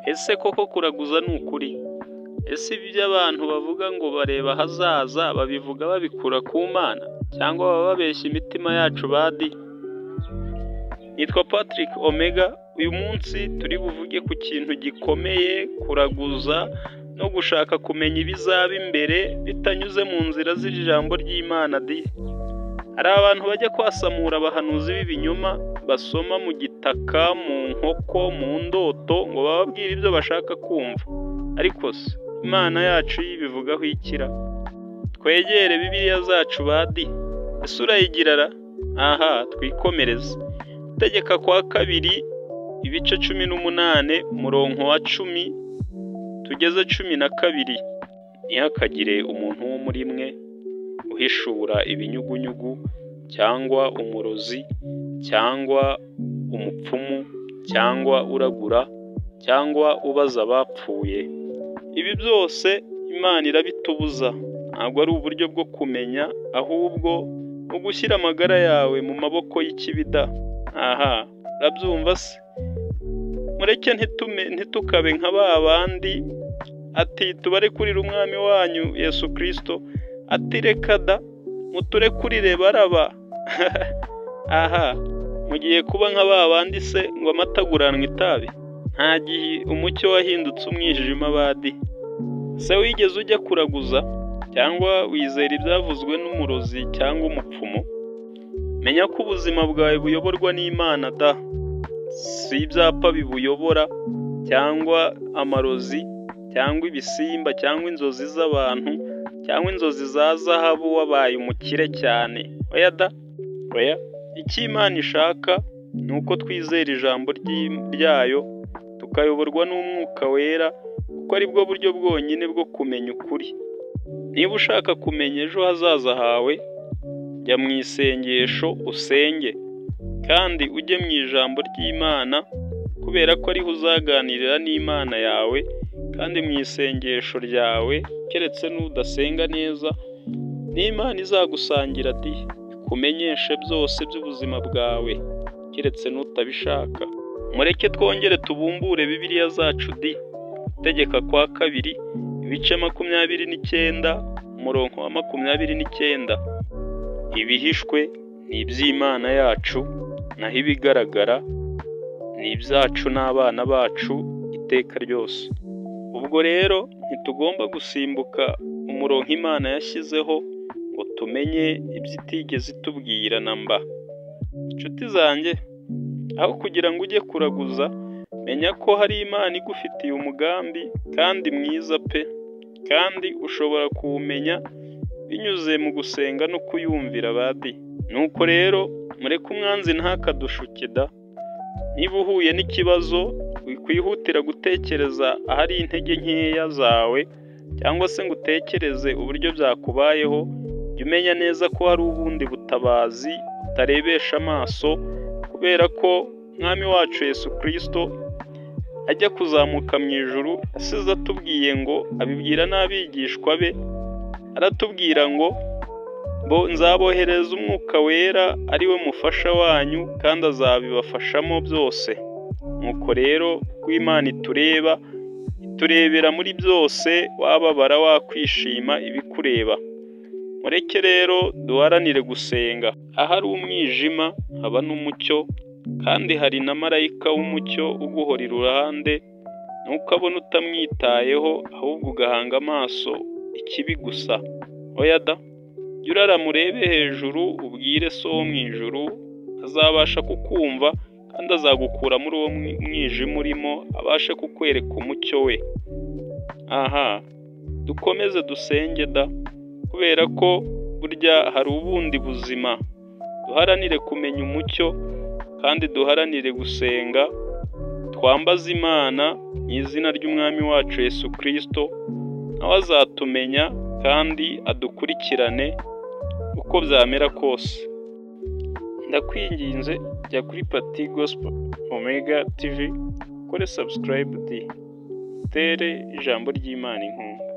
Ese koko kuraguza ni ukuri? Ese ibyo abantu bavuga ngo bareba ahazaza babivuga babikura ku Mana cyangwa baba babeshya imitima yacu badi? Nitwa Patrick Omega, uyu munsi turi buvuge ku kintu gikomeye, kuraguza no gushaka kumenya ibizaba imbere bitanyuze mu nzira z'ijambo ry'Imana di. Hari abantu bajya kwasamura abahanuzi b'ibinyoma, basoma mu gitaka, mu nkoko, mu ndoto ngo bababwire ibyo bashaka kumva. Ariko se Imana yacu yibivugaho ikira? Twegere Bibiliya zacu badi. Ese urayigirara? Aha, twikomereze. Tegeka kwa kabiri ibice 18 umurongo wa 10 tugeze 12. Ntihakagire umuntu wo muri mwe uhishura ibinyugunyugu cyangwa umurozi cyangwa umupfumu cyangwa uragura cyangwa ubaza abapfuye. Ibi byose Imana irabitubuza. Ntabwo ari uburyo bwo kumenya, ahubwo no gushyira amagara yawe mu maboko y'ikibida. Aha, urabyumva se? Mureke ntitukabe nka ba bandi ati tubarekurire umwami wanyu Yesu Kristo, ati reka da muturekurire baraba. Aha, mugiye kuba nka ba bandi se ngo amataguranwa itabi? Nta gihe umucyo wahindutse umwijima badi. Se wigeze ujya kuraguza cyangwa wizera ibyavuzwe n'umurozi cyangwa umupfumu? Menya ko ubuzima bwawe buyoborwa n'Imana da, si ibyapa bibuyobora cyangwa amarozi cyangwa ibisimba cyangwa inzozi z'abantu cyangwa inzozi za zahabu wabaye umukire cyane. Oya da, oya. Icyo Imana ishaka ni uko twizera ijambo ryayo, tukayoborwa n'Umwuka Wera, kuko ari bwo buryo bwonyine bwo kumenya ukuri. Niba ushaka kumenya ejo hazaza hawe, jya mu isengesho usenge, kandi ujye mu ijambo ry'Imana, kubera ko ariho uzaganirira n'Imana yawe, kandi mu isengesho ryawe keretse n'udasenga neza, n'Imana izagusangira di, ikumenyeshe byose by'ubuzima bwawe, keretse n'utabishaka. Mureke twongere tubumbure Bibiliya zacu di. Tegeka kwa kabiri ibice 29 umurongo wa 29. Ibihishwe ni iby'Imana yacu, naho ibigaragara ni ibyacu n'abana bacu iteka ryose. Ubwo rero ntitugomba gusimbuka umurongo Imana yashyizeho ngo tumenye ibyo itigeze itubwira na mba. Inshuti zanjye, aho kugira ngo ujye kuraguza, menya ko hari Imana igufitiye umugambi kandi mwiza pe, kandi ushobora kuwumenya binyuze mu gusenga no kuyumvira badi. Nuko rero mureke umwanzi ntakadushuke da. Niba uhuye n'ikibazo, wikwihutira gutekereza ahari intege nkeya zawe, cyangwa se ngo utekereze uburyo byakubayeho, jya umenya neza ko hari ubundi butabazi utarebesha amaso, kubera ko Mwami wacu Yesu Kristo ajya kuzamuka mu ijuru asize atubwiye ngo, abibwira n'abigishwa be, aratubwira ngo nzabohereza Umwuka Wera ari we mufasha wanyu, kandi azabibafashamo byose. Nuko rero ko Imana itureba, iturebera muri byose, wababara wakwishima ibikureba. Mureke rero duharanire gusenga. Ahari umwijima haba n'umucyo, kandi hari na marayika w'umucyo uguhora iruhande, ntukabona utamwitayeho, ahubwo ugahanga amaso ikibi gusa. Oya da, jya urarama urebe hejuru, ubwire So wo mu ijuru, azabasha kukumva kandi azagukura muri uwo mwijima urimo, abashe kukwereka umucyo we. Aha, dukomeze dusenge da, kubera ko burya hari ubundi buzima. Duharanire kumenya umucyo kandi duharanire gusenga, twambaze Imana mu izina ry'Umwami wacu Yesu Kristo, nawe azatumenya kandi adukurikirane uko byamera kose. Ndakwinginze, jya kuri Patrick Omega TV, kore subscribe di, tere ijambo ry'Imana inkunga.